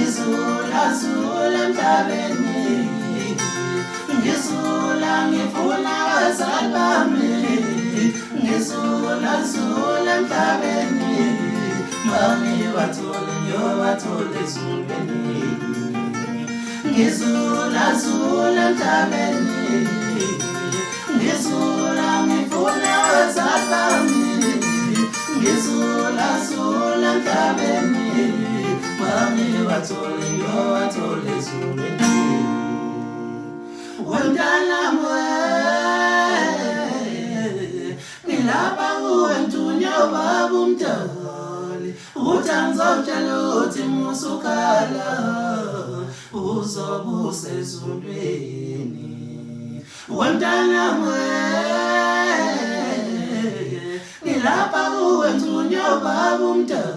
ngizula zula emhlabeni ngizula ngifuna abazali bami ngizula zula emhlabeni mami bathole ngiyobathola ezulwini ngizula zula emhlabeni ngizula ngifuna abazali bami ngizula zula emhlabeni mami bathole ngiyobathola ezulwini wemntana ngilapha kuwe ntunya baba umdali uthanzotshela ukuthi musukhala uzobusa ezulwini wemntana ngilapha kuwe ntunya baba umdali